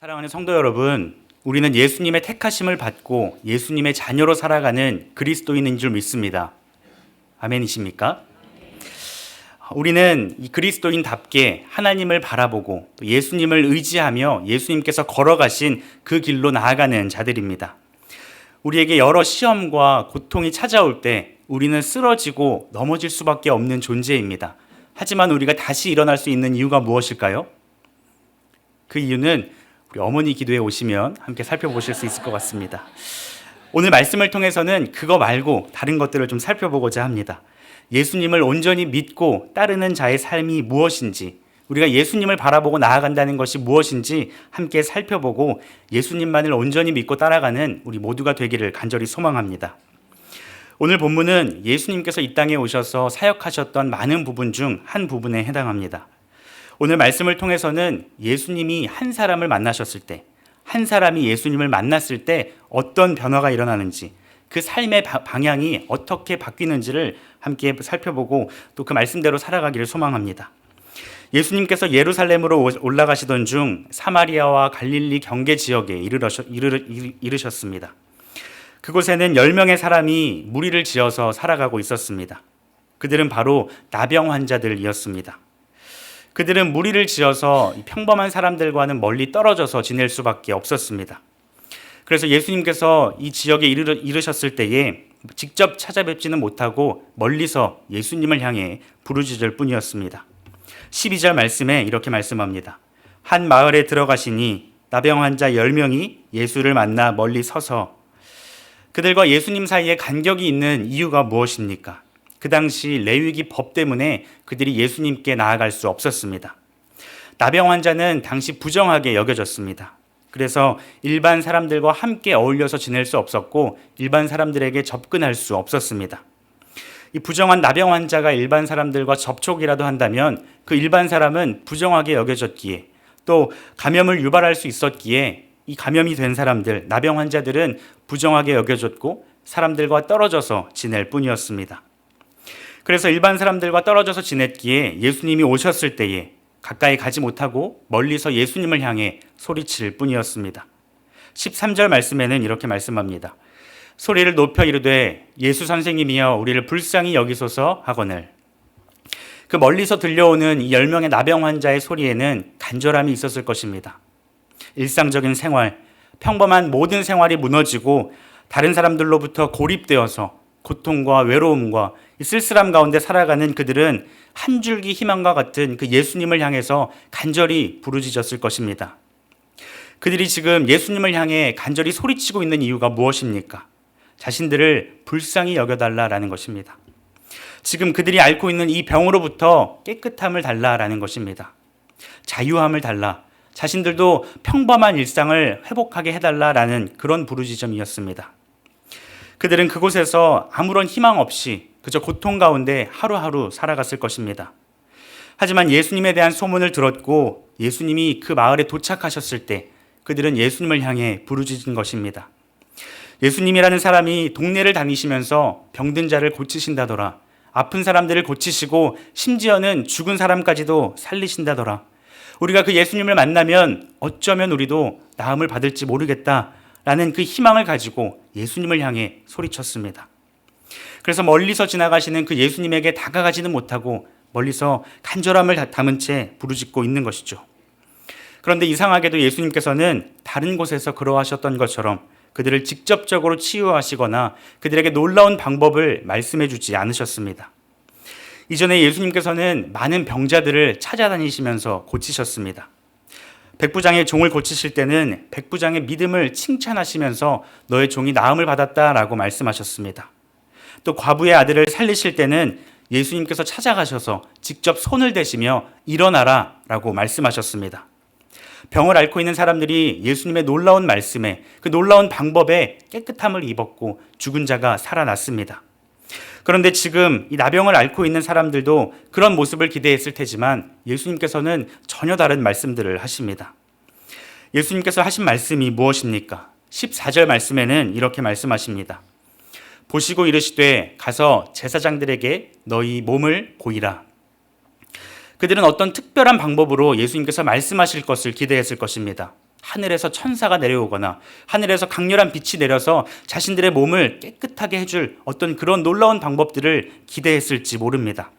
사랑하는 성도 여러분, 우리는 예수님의 택하심을 받고 예수님의 자녀로 살아가는 그리스도인인 줄 믿습니다. 아멘이십니까? 우리는 이 그리스도인답게 하나님을 바라보고 또 예수님을 의지하며 예수님께서 걸어가신 그 길로 나아가는 자들입니다. 우리에게 여러 시험과 고통이 찾아올 때 우리는 쓰러지고 넘어질 수밖에 없는 존재입니다. 하지만 우리가 다시 일어날 수 있는 이유가 무엇일까요? 그 이유는 우리 어머니 기도에 오시면 함께 살펴보실 수 있을 것 같습니다. 오늘 말씀을 통해서는 그거 말고 다른 것들을 좀 살펴보고자 합니다. 예수님을 온전히 믿고 따르는 자의 삶이 무엇인지, 우리가 예수님을 바라보고 나아간다는 것이 무엇인지 함께 살펴보고 예수님만을 온전히 믿고 따라가는 우리 모두가 되기를 간절히 소망합니다. 오늘 본문은 예수님께서 이 땅에 오셔서 사역하셨던 많은 부분 중 한 부분에 해당합니다. 오늘 말씀을 통해서는 예수님이 한 사람을 만나셨을 때, 한 사람이 예수님을 만났을 때 어떤 변화가 일어나는지, 그 삶의 방향이 어떻게 바뀌는지를 함께 살펴보고 또 그 말씀대로 살아가기를 소망합니다. 예수님께서 예루살렘으로 올라가시던 중 사마리아와 갈릴리 경계 지역에 이르셨습니다. 그곳에는 10명의 사람이 무리를 지어서 살아가고 있었습니다. 그들은 바로 나병 환자들이었습니다. 그들은 무리를 지어서 평범한 사람들과는 멀리 떨어져서 지낼 수밖에 없었습니다. 그래서 예수님께서 이 지역에 이르셨을 때에 직접 찾아뵙지는 못하고 멀리서 예수님을 향해 부르짖을 뿐이었습니다. 12절 말씀에 이렇게 말씀합니다. 한 마을에 들어가시니 나병 환자 10명이 예수를 만나 멀리 서서, 그들과 예수님 사이에 간격이 있는 이유가 무엇입니까? 그 당시 레위기 법 때문에 그들이 예수님께 나아갈 수 없었습니다. 나병 환자는 당시 부정하게 여겨졌습니다. 그래서 일반 사람들과 함께 어울려서 지낼 수 없었고 일반 사람들에게 접근할 수 없었습니다. 이 부정한 나병 환자가 일반 사람들과 접촉이라도 한다면 그 일반 사람은 부정하게 여겨졌기에, 또 감염을 유발할 수 있었기에 이 감염이 된 사람들, 나병 환자들은 부정하게 여겨졌고 사람들과 떨어져서 지낼 뿐이었습니다. 그래서 일반 사람들과 떨어져서 지냈기에 예수님이 오셨을 때에 가까이 가지 못하고 멀리서 예수님을 향해 소리칠 뿐이었습니다. 13절 말씀에는 이렇게 말씀합니다. 소리를 높여 이르되 예수 선생님이여 우리를 불쌍히 여기소서 하거늘. 그 멀리서 들려오는 이 10명의 나병 환자의 소리에는 간절함이 있었을 것입니다. 일상적인 생활, 평범한 모든 생활이 무너지고 다른 사람들로부터 고립되어서 고통과 외로움과 쓸쓸함 가운데 살아가는 그들은 한 줄기 희망과 같은 그 예수님을 향해서 간절히 부르짖었을 것입니다. 그들이 지금 예수님을 향해 간절히 소리치고 있는 이유가 무엇입니까? 자신들을 불쌍히 여겨달라라는 것입니다. 지금 그들이 앓고 있는 이 병으로부터 깨끗함을 달라라는 것입니다. 자유함을 달라, 자신들도 평범한 일상을 회복하게 해달라라는 그런 부르짖음이었습니다. 그들은 그곳에서 아무런 희망 없이 그저 고통 가운데 하루하루 살아갔을 것입니다. 하지만 예수님에 대한 소문을 들었고 예수님이 그 마을에 도착하셨을 때 그들은 예수님을 향해 부르짖은 것입니다. 예수님이라는 사람이 동네를 다니시면서 병든 자를 고치신다더라, 아픈 사람들을 고치시고 심지어는 죽은 사람까지도 살리신다더라, 우리가 그 예수님을 만나면 어쩌면 우리도 나음을 받을지 모르겠다 라는 그 희망을 가지고 예수님을 향해 소리쳤습니다. 그래서 멀리서 지나가시는 그 예수님에게 다가가지는 못하고 멀리서 간절함을 담은 채 부르짖고 있는 것이죠. 그런데 이상하게도 예수님께서는 다른 곳에서 그러하셨던 것처럼 그들을 직접적으로 치유하시거나 그들에게 놀라운 방법을 말씀해 주지 않으셨습니다. 이전에 예수님께서는 많은 병자들을 찾아다니시면서 고치셨습니다. 백부장의 종을 고치실 때는 백부장의 믿음을 칭찬하시면서 너의 종이 나음을 받았다라고 말씀하셨습니다. 또 과부의 아들을 살리실 때는 예수님께서 찾아가셔서 직접 손을 대시며 일어나라 라고 말씀하셨습니다. 병을 앓고 있는 사람들이 예수님의 놀라운 말씀에, 그 놀라운 방법에 깨끗함을 입었고 죽은 자가 살아났습니다. 그런데 지금 이 나병을 앓고 있는 사람들도 그런 모습을 기대했을 테지만 예수님께서는 전혀 다른 말씀들을 하십니다. 예수님께서 하신 말씀이 무엇입니까? 14절 말씀에는 이렇게 말씀하십니다. 보시고 이르시되 가서 제사장들에게 너희 몸을 보이라. 그들은 어떤 특별한 방법으로 예수님께서 말씀하실 것을 기대했을 것입니다. 하늘에서 천사가 내려오거나 하늘에서 강렬한 빛이 내려서 자신들의 몸을 깨끗하게 해줄 어떤 그런 놀라운 방법들을 기대했을지 모릅니다.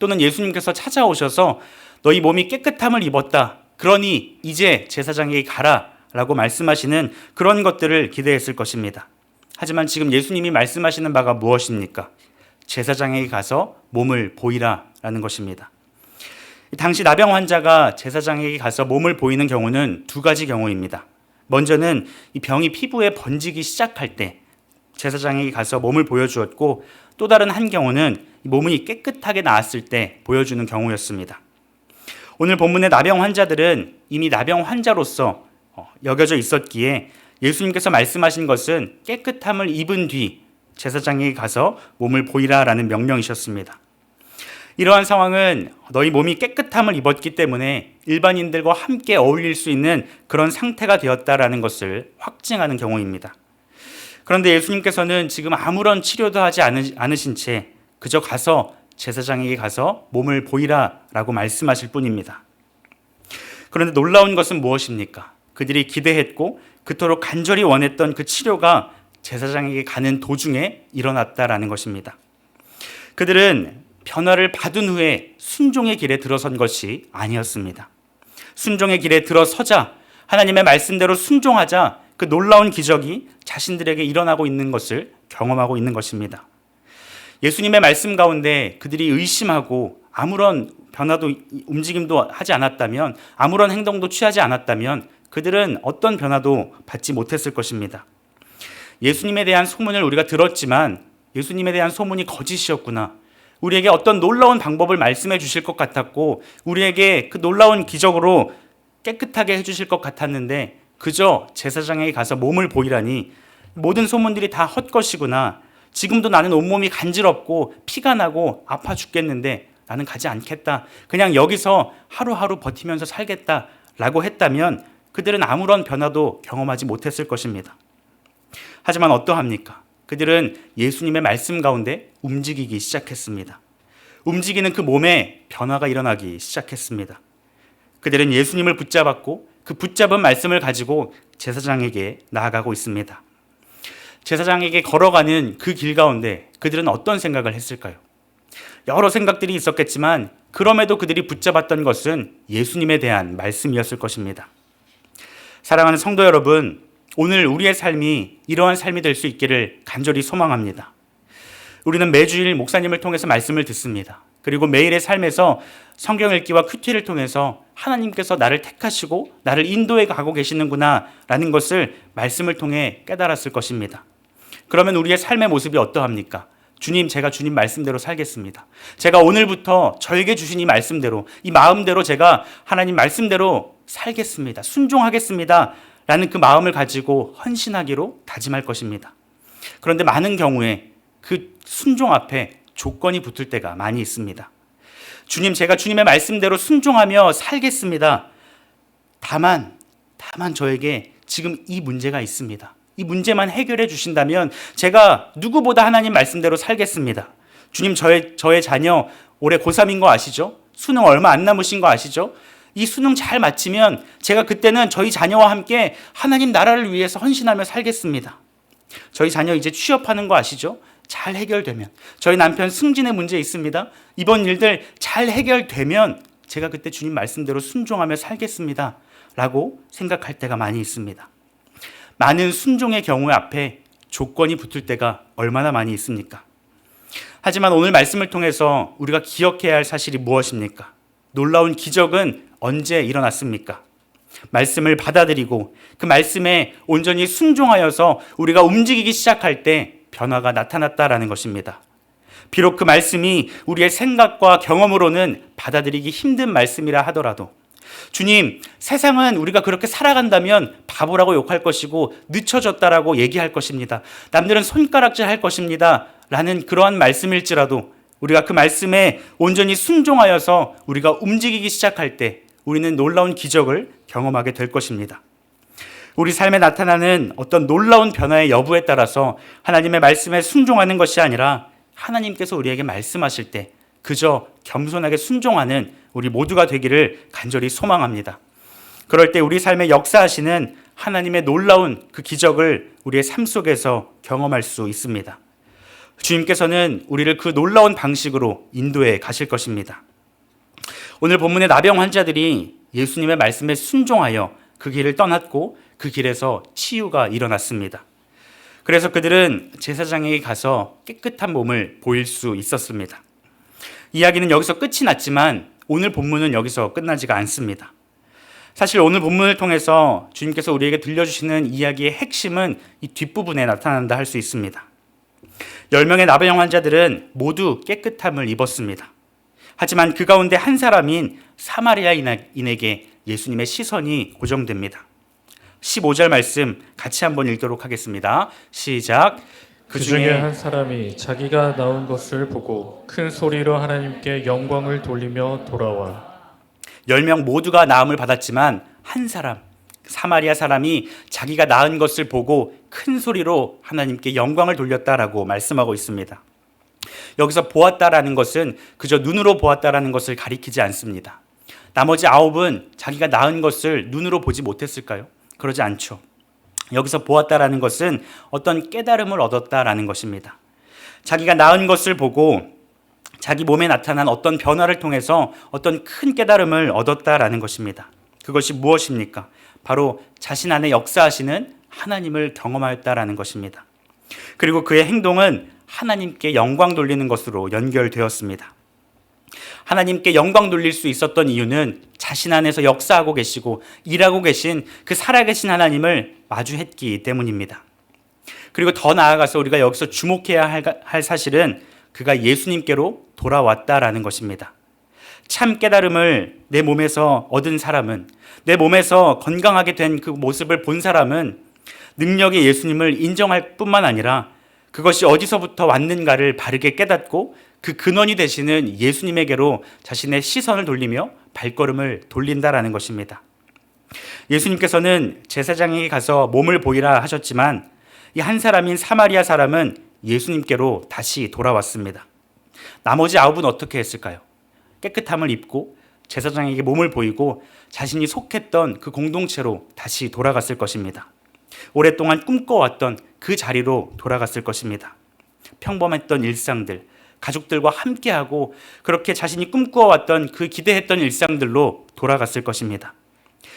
또는 예수님께서 찾아오셔서 너희 몸이 깨끗함을 입었다, 그러니 이제 제사장에게 가라 라고 말씀하시는 그런 것들을 기대했을 것입니다. 하지만 지금 예수님이 말씀하시는 바가 무엇입니까? 제사장에게 가서 몸을 보이라 라는 것입니다. 당시 나병 환자가 제사장에게 가서 몸을 보이는 경우는 두 가지 경우입니다. 먼저는 이 병이 피부에 번지기 시작할 때 제사장에게 가서 몸을 보여주었고, 또 다른 한 경우는 몸이 깨끗하게 나았을 때 보여주는 경우였습니다. 오늘 본문의 나병 환자들은 이미 나병 환자로서 여겨져 있었기에 예수님께서 말씀하신 것은 깨끗함을 입은 뒤 제사장에게 가서 몸을 보이라라는 명령이셨습니다. 이러한 상황은 너희 몸이 깨끗함을 입었기 때문에 일반인들과 함께 어울릴 수 있는 그런 상태가 되었다라는 것을 확증하는 경우입니다. 그런데 예수님께서는 지금 아무런 치료도 하지 않으신 채 그저 가서 제사장에게 가서 몸을 보이라라고 말씀하실 뿐입니다. 그런데 놀라운 것은 무엇입니까? 그들이 기대했고 그토록 간절히 원했던 그 치료가 제사장에게 가는 도중에 일어났다라는 것입니다. 그들은 변화를 받은 후에 순종의 길에 들어선 것이 아니었습니다. 순종의 길에 들어서자, 하나님의 말씀대로 순종하자 그 놀라운 기적이 자신들에게 일어나고 있는 것을 경험하고 있는 것입니다. 예수님의 말씀 가운데 그들이 의심하고 아무런 변화도 움직임도 하지 않았다면, 아무런 행동도 취하지 않았다면 그들은 어떤 변화도 받지 못했을 것입니다. 예수님에 대한 소문을 우리가 들었지만 예수님에 대한 소문이 거짓이었구나, 우리에게 어떤 놀라운 방법을 말씀해 주실 것 같았고 우리에게 그 놀라운 기적으로 깨끗하게 해주실 것 같았는데 그저 제사장에게 가서 몸을 보이라니 모든 소문들이 다 헛것이구나, 지금도 나는 온몸이 간지럽고 피가 나고 아파 죽겠는데 나는 가지 않겠다, 그냥 여기서 하루하루 버티면서 살겠다 라고 했다면 그들은 아무런 변화도 경험하지 못했을 것입니다. 하지만 어떠합니까? 그들은 예수님의 말씀 가운데 움직이기 시작했습니다. 움직이는 그 몸에 변화가 일어나기 시작했습니다. 그들은 예수님을 붙잡았고 그 붙잡은 말씀을 가지고 제사장에게 나아가고 있습니다. 제사장에게 걸어가는 그 길 가운데 그들은 어떤 생각을 했을까요? 여러 생각들이 있었겠지만 그럼에도 그들이 붙잡았던 것은 예수님에 대한 말씀이었을 것입니다. 사랑하는 성도 여러분, 오늘 우리의 삶이 이러한 삶이 될 수 있기를 간절히 소망합니다. 우리는 매주일 목사님을 통해서 말씀을 듣습니다. 그리고 매일의 삶에서 성경 읽기와 큐티를 통해서 하나님께서 나를 택하시고 나를 인도해 가고 계시는구나 라는 것을 말씀을 통해 깨달았을 것입니다. 그러면 우리의 삶의 모습이 어떠합니까? 주님, 제가 주님 말씀대로 살겠습니다. 제가 오늘부터 저에게 주신 이 말씀대로, 이 마음대로 제가 하나님 말씀대로 살겠습니다. 순종하겠습니다. 라는 그 마음을 가지고 헌신하기로 다짐할 것입니다. 그런데 많은 경우에 그 순종 앞에 조건이 붙을 때가 많이 있습니다. 주님, 제가 주님의 말씀대로 순종하며 살겠습니다. 다만 저에게 지금 이 문제가 있습니다. 이 문제만 해결해 주신다면 제가 누구보다 하나님 말씀대로 살겠습니다. 주님, 저의 자녀 올해 고3인 거 아시죠? 수능 얼마 안 남으신 거 아시죠? 이 수능 잘 마치면 제가 그때는 저희 자녀와 함께 하나님 나라를 위해서 헌신하며 살겠습니다. 저희 자녀 이제 취업하는 거 아시죠? 잘 해결되면, 저희 남편 승진의 문제 있습니다. 이번 일들 잘 해결되면 제가 그때 주님 말씀대로 순종하며 살겠습니다. 라고 생각할 때가 많이 있습니다. 많은 순종의 경우 앞에 조건이 붙을 때가 얼마나 많이 있습니까? 하지만 오늘 말씀을 통해서 우리가 기억해야 할 사실이 무엇입니까? 놀라운 기적은 언제 일어났습니까? 말씀을 받아들이고 그 말씀에 온전히 순종하여서 우리가 움직이기 시작할 때 변화가 나타났다라는 것입니다. 비록 그 말씀이 우리의 생각과 경험으로는 받아들이기 힘든 말씀이라 하더라도, 주님, 세상은 우리가 그렇게 살아간다면 바보라고 욕할 것이고 늦춰졌다라고 얘기할 것입니다. 남들은 손가락질 할 것입니다. 라는 그러한 말씀일지라도 우리가 그 말씀에 온전히 순종하여서 우리가 움직이기 시작할 때 우리는 놀라운 기적을 경험하게 될 것입니다. 우리 삶에 나타나는 어떤 놀라운 변화의 여부에 따라서 하나님의 말씀에 순종하는 것이 아니라 하나님께서 우리에게 말씀하실 때 그저 겸손하게 순종하는 우리 모두가 되기를 간절히 소망합니다. 그럴 때 우리 삶에 역사하시는 하나님의 놀라운 그 기적을 우리의 삶 속에서 경험할 수 있습니다. 주님께서는 우리를 그 놀라운 방식으로 인도해 가실 것입니다. 오늘 본문의 나병 환자들이 예수님의 말씀에 순종하여 그 길을 떠났고 그 길에서 치유가 일어났습니다. 그래서 그들은 제사장에게 가서 깨끗한 몸을 보일 수 있었습니다. 이야기는 여기서 끝이 났지만 오늘 본문은 여기서 끝나지가 않습니다. 사실 오늘 본문을 통해서 주님께서 우리에게 들려주시는 이야기의 핵심은 이 뒷부분에 나타난다 할 수 있습니다. 10명의 나병 환자들은 모두 깨끗함을 입었습니다. 하지만 그 가운데 한 사람인 사마리아인에게 예수님의 시선이 고정됩니다. 15절 말씀 같이 한번 읽도록 하겠습니다. 시작. 그 중에 한 사람이 자기가 나은 것을 보고 큰 소리로 하나님께 영광을 돌리며 돌아와. 10명 모두가 나음을 받았지만 한 사람, 사마리아 사람이 자기가 나은 것을 보고 큰 소리로 하나님께 영광을 돌렸다라고 말씀하고 있습니다. 여기서 보았다라는 것은 그저 눈으로 보았다라는 것을 가리키지 않습니다. 나머지 9은 자기가 나은 것을 눈으로 보지 못했을까요? 그러지 않죠. 여기서 보았다라는 것은 어떤 깨달음을 얻었다라는 것입니다. 자기가 나은 것을 보고 자기 몸에 나타난 어떤 변화를 통해서 어떤 큰 깨달음을 얻었다라는 것입니다. 그것이 무엇입니까? 바로 자신 안에 역사하시는 하나님을 경험하였다라는 것입니다. 그리고 그의 행동은 하나님께 영광 돌리는 것으로 연결되었습니다. 하나님께 영광 돌릴 수 있었던 이유는 자신 안에서 역사하고 계시고 일하고 계신 그 살아계신 하나님을 마주했기 때문입니다. 그리고 더 나아가서 우리가 여기서 주목해야 할 사실은 그가 예수님께로 돌아왔다라는 것입니다. 참 깨달음을 내 몸에서 얻은 사람은, 내 몸에서 건강하게 된 그 모습을 본 사람은 능력의 예수님을 인정할 뿐만 아니라 그것이 어디서부터 왔는가를 바르게 깨닫고 그 근원이 되시는 예수님에게로 자신의 시선을 돌리며 발걸음을 돌린다라는 것입니다. 예수님께서는 제사장에게 가서 몸을 보이라 하셨지만 이 한 사람인 사마리아 사람은 예수님께로 다시 돌아왔습니다. 나머지 9은 어떻게 했을까요? 깨끗함을 입고 제사장에게 몸을 보이고 자신이 속했던 그 공동체로 다시 돌아갔을 것입니다. 오랫동안 꿈꿔왔던 그 자리로 돌아갔을 것입니다. 평범했던 일상들, 가족들과 함께하고 그렇게 자신이 꿈꿔왔던 그 기대했던 일상들로 돌아갔을 것입니다.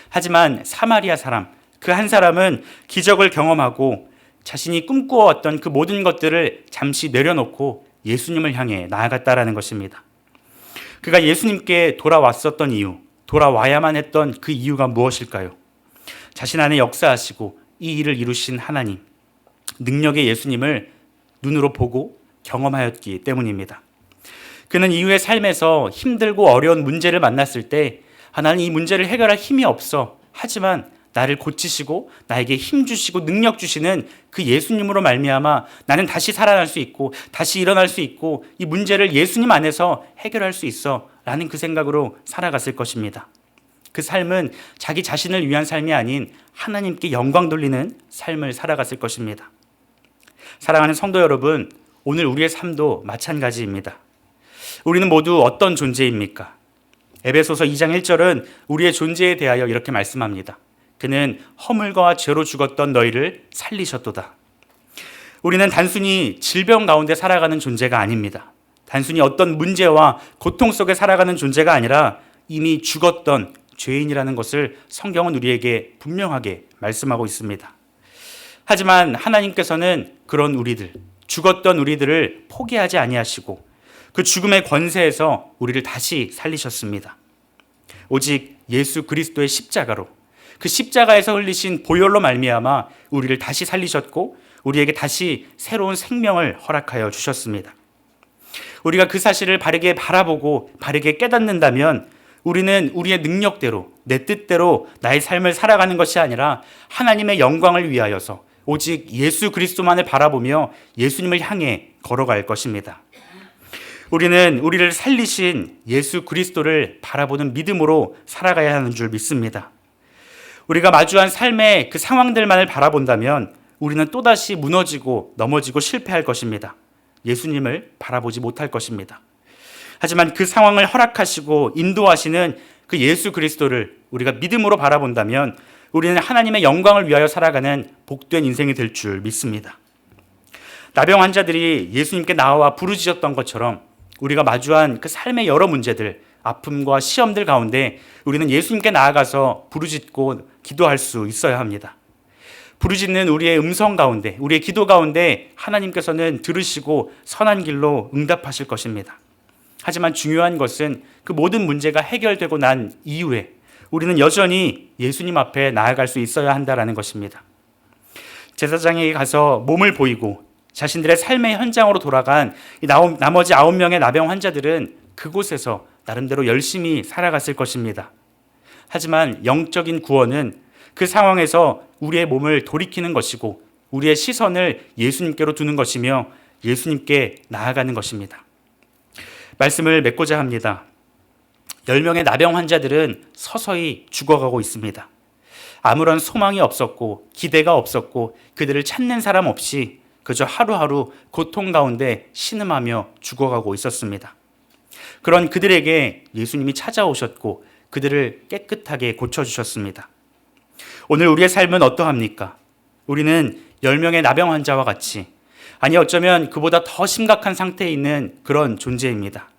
하지만 사마리아 사람, 그 한 사람은 기적을 경험하고 자신이 꿈꿔왔던 그 모든 것들을 잠시 내려놓고 예수님을 향해 나아갔다라는 것입니다. 그가 예수님께 돌아왔었던 이유, 돌아와야만 했던 그 이유가 무엇일까요? 자신 안에 역사하시고 이 일을 이루신 하나님, 능력의 예수님을 눈으로 보고 경험하였기 때문입니다. 그는 이후의 삶에서 힘들고 어려운 문제를 만났을 때 나는 이 문제를 해결할 힘이 없어. 하지만 나를 고치시고 나에게 힘 주시고 능력 주시는 그 예수님으로 말미암아 나는 다시 살아날 수 있고 다시 일어날 수 있고 이 문제를 예수님 안에서 해결할 수 있어 라는 그 생각으로 살아갔을 것입니다. 그 삶은 자기 자신을 위한 삶이 아닌 하나님께 영광 돌리는 삶을 살아갔을 것입니다. 사랑하는 성도 여러분, 오늘 우리의 삶도 마찬가지입니다. 우리는 모두 어떤 존재입니까? 에베소서 2장 1절은 우리의 존재에 대하여 이렇게 말씀합니다. 그는 허물과 죄로 죽었던 너희를 살리셨도다. 우리는 단순히 질병 가운데 살아가는 존재가 아닙니다. 단순히 어떤 문제와 고통 속에 살아가는 존재가 아니라 이미 죽었던 죄인이라는 것을 성경은 우리에게 분명하게 말씀하고 있습니다. 하지만 하나님께서는 그런 우리들, 죽었던 우리들을 포기하지 아니하시고 그 죽음의 권세에서 우리를 다시 살리셨습니다. 오직 예수 그리스도의 십자가로, 그 십자가에서 흘리신 보혈로 말미암아 우리를 다시 살리셨고 우리에게 다시 새로운 생명을 허락하여 주셨습니다. 우리가 그 사실을 바르게 바라보고 바르게 깨닫는다면 우리는 우리의 능력대로, 내 뜻대로 나의 삶을 살아가는 것이 아니라 하나님의 영광을 위하여서 오직 예수 그리스도만을 바라보며 예수님을 향해 걸어갈 것입니다. 우리는 우리를 살리신 예수 그리스도를 바라보는 믿음으로 살아가야 하는 줄 믿습니다. 우리가 마주한 삶의 그 상황들만을 바라본다면 우리는 또다시 무너지고 넘어지고 실패할 것입니다. 예수님을 바라보지 못할 것입니다. 하지만 그 상황을 허락하시고 인도하시는 그 예수 그리스도를 우리가 믿음으로 바라본다면 우리는 하나님의 영광을 위하여 살아가는 복된 인생이 될 줄 믿습니다. 나병 환자들이 예수님께 나와 부르짖었던 것처럼 우리가 마주한 그 삶의 여러 문제들, 아픔과 시험들 가운데 우리는 예수님께 나아가서 부르짖고 기도할 수 있어야 합니다. 부르짖는 우리의 음성 가운데, 우리의 기도 가운데 하나님께서는 들으시고 선한 길로 응답하실 것입니다. 하지만 중요한 것은 그 모든 문제가 해결되고 난 이후에 우리는 여전히 예수님 앞에 나아갈 수 있어야 한다는 것입니다. 제사장에게 가서 몸을 보이고 자신들의 삶의 현장으로 돌아간 나머지 9명의 나병 환자들은 그곳에서 나름대로 열심히 살아갔을 것입니다. 하지만 영적인 구원은 그 상황에서 우리의 몸을 돌이키는 것이고 우리의 시선을 예수님께로 두는 것이며 예수님께 나아가는 것입니다. 말씀을 맺고자 합니다. 10명의 나병 환자들은 서서히 죽어가고 있습니다. 아무런 소망이 없었고 기대가 없었고 그들을 찾는 사람 없이 그저 하루하루 고통 가운데 신음하며 죽어가고 있었습니다. 그런 그들에게 예수님이 찾아오셨고 그들을 깨끗하게 고쳐주셨습니다. 오늘 우리의 삶은 어떠합니까? 우리는 10명의 나병 환자와 같이, 아니 어쩌면 그보다 더 심각한 상태에 있는 그런 존재입니다.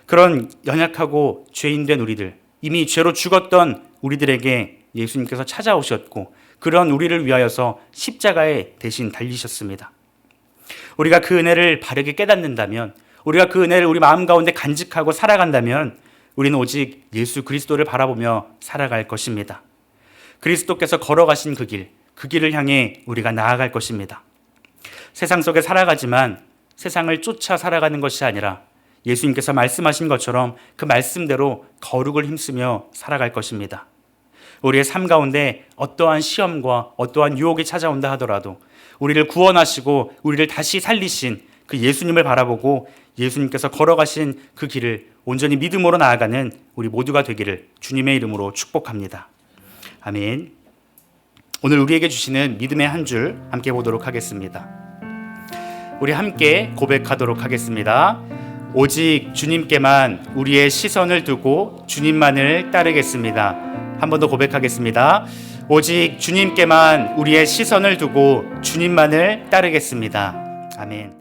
그런 연약하고 죄인된 우리들, 이미 죄로 죽었던 우리들에게 예수님께서 찾아오셨고 그런 우리를 위하여서 십자가에 대신 달리셨습니다. 우리가 그 은혜를 바르게 깨닫는다면, 우리가 그 은혜를 우리 마음 가운데 간직하고 살아간다면 우리는 오직 예수 그리스도를 바라보며 살아갈 것입니다. 그리스도께서 걸어가신 그 길을 향해 우리가 나아갈 것입니다. 세상 속에 살아가지만 세상을 쫓아 살아가는 것이 아니라 예수님께서 말씀하신 것처럼 그 말씀대로 거룩을 힘쓰며 살아갈 것입니다. 우리의 삶 가운데 어떠한 시험과 어떠한 유혹이 찾아온다 하더라도 우리를 구원하시고 우리를 다시 살리신 그 예수님을 바라보고 예수님께서 걸어가신 그 길을 온전히 믿음으로 나아가는 우리 모두가 되기를 주님의 이름으로 축복합니다. 아멘. 오늘 우리에게 주시는 믿음의 한 줄 함께 보도록 하겠습니다. 우리 함께 고백하도록 하겠습니다. 오직 주님께만 우리의 시선을 두고 주님만을 따르겠습니다. 한 번 더 고백하겠습니다. 오직 주님께만 우리의 시선을 두고 주님만을 따르겠습니다. 아멘.